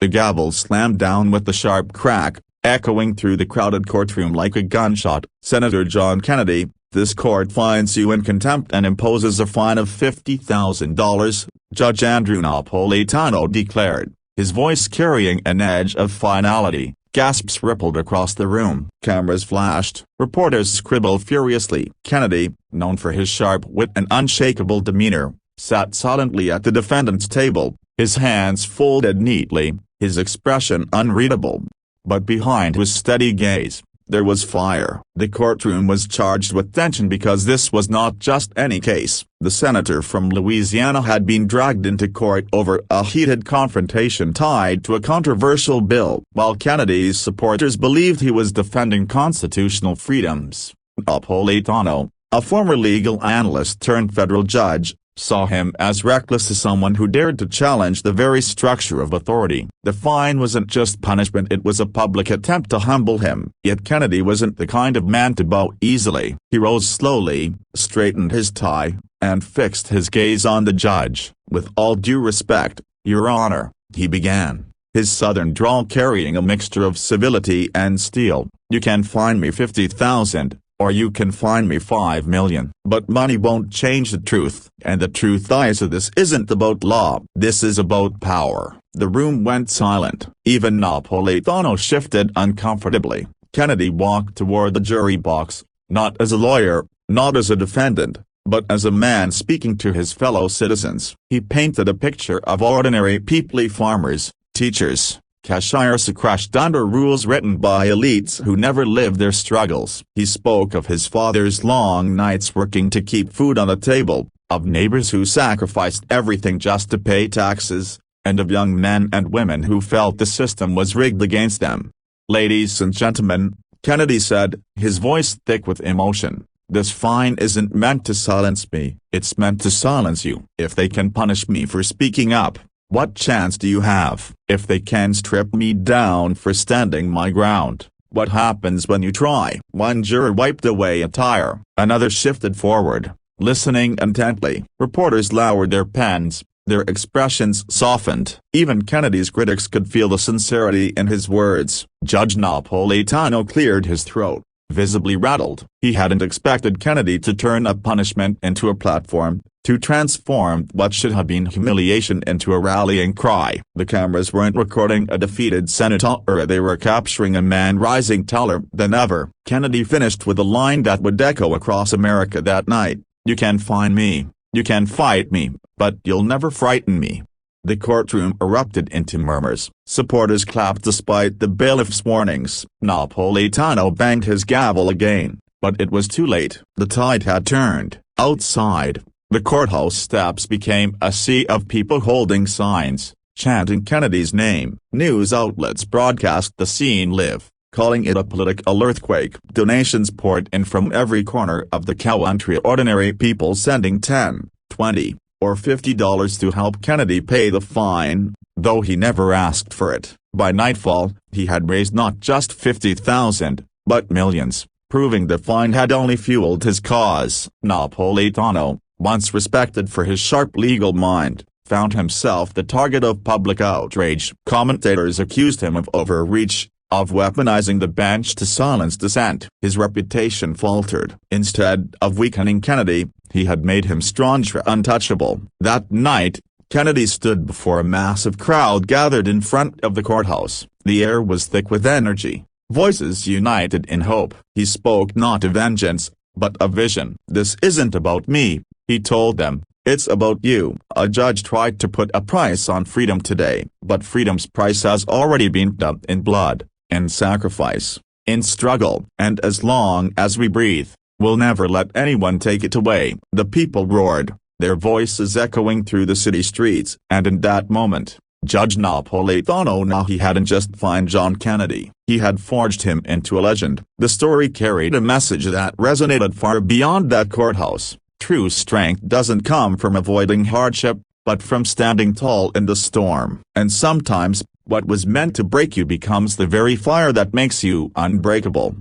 The gavel slammed down with a sharp crack, echoing through the crowded courtroom like a gunshot. "Senator John Kennedy, this court finds you in contempt and imposes a fine of $50,000, Judge Andrew Napolitano declared, his voice carrying an edge of finality. Gasps rippled across the room. Cameras flashed. Reporters scribbled furiously. Kennedy, known for his sharp wit and unshakable demeanor, sat silently at the defendant's table, his hands folded neatly, his expression unreadable. But behind his steady gaze, there was fire. The courtroom was charged with tension because this was not just any case. The senator from Louisiana had been dragged into court over a heated confrontation tied to a controversial bill. While Kennedy's supporters believed he was defending constitutional freedoms, Napolitano, a former legal analyst turned federal judge, saw him as reckless as someone who dared to challenge the very structure of authority. The fine wasn't just punishment, it was a public attempt to humble him. Yet Kennedy wasn't the kind of man to bow easily. He rose slowly, straightened his tie, and fixed his gaze on the judge. "With all due respect, Your Honor," he began, his southern drawl carrying a mixture of civility and steel, "you can fine me $50,000. Or you can fine me $5 million. But money won't change the truth. And the truth is that this isn't about law. This is about power." The room went silent. Even Napolitano shifted uncomfortably. Kennedy walked toward the jury box, not as a lawyer, not as a defendant, but as a man speaking to his fellow citizens. He painted a picture of ordinary people: farmers, teachers, cashiers crushed under rules written by elites who never lived their struggles. He spoke of his father's long nights working to keep food on the table, of neighbors who sacrificed everything just to pay taxes, and of young men and women who felt the system was rigged against them. "Ladies and gentlemen," Kennedy said, his voice thick with emotion, "this fine isn't meant to silence me, it's meant to silence you. If they can punish me for speaking up, what chance do you have? If they can strip me down for standing my ground, what happens when you try?" One juror wiped away a tear. Another shifted forward, listening intently. Reporters lowered their pens, their expressions softened. Even Kennedy's critics could feel the sincerity in his words. Judge Napolitano cleared his throat, visibly rattled. He hadn't expected Kennedy to turn a punishment into a platform, to transform what should have been humiliation into a rallying cry. The cameras weren't recording a defeated senator, they were capturing a man rising taller than ever. Kennedy finished with a line that would echo across America that night: "You can fine me, you can fight me, but you'll never frighten me." The courtroom erupted into murmurs. Supporters clapped despite the bailiff's warnings. Napolitano banged his gavel again, but it was too late. The tide had turned. Outside, the courthouse steps became a sea of people holding signs, chanting Kennedy's name. News outlets broadcast the scene live, calling it a political earthquake. Donations poured in from every corner of the country, ordinary people sending $10, $20, or $50 to help Kennedy pay the fine, though he never asked for it. By nightfall, he had raised not just $50,000, but millions, proving the fine had only fueled his cause. Napolitano, once respected for his sharp legal mind, found himself the target of public outrage. Commentators accused him of overreach, of weaponizing the bench to silence dissent. His reputation faltered. Instead of weakening Kennedy, he had made him staunch, untouchable. That night, Kennedy stood before a massive crowd gathered in front of the courthouse. The air was thick with energy, voices united in hope. He spoke not of vengeance, but of vision. "This isn't about me," he told them, "it's about you." A judge tried to put a price on freedom today, but freedom's price has already been paid in blood, in sacrifice, in struggle. And as long as we breathe, we'll never let anyone take it away. The people roared, their voices echoing through the city streets. And in that moment, Judge Napolitano knew he hadn't just fined John Kennedy, he had forged him into a legend. The story carried a message that resonated far beyond that courthouse. True strength doesn't come from avoiding hardship, but from standing tall in the storm. And sometimes, what was meant to break you becomes the very fire that makes you unbreakable.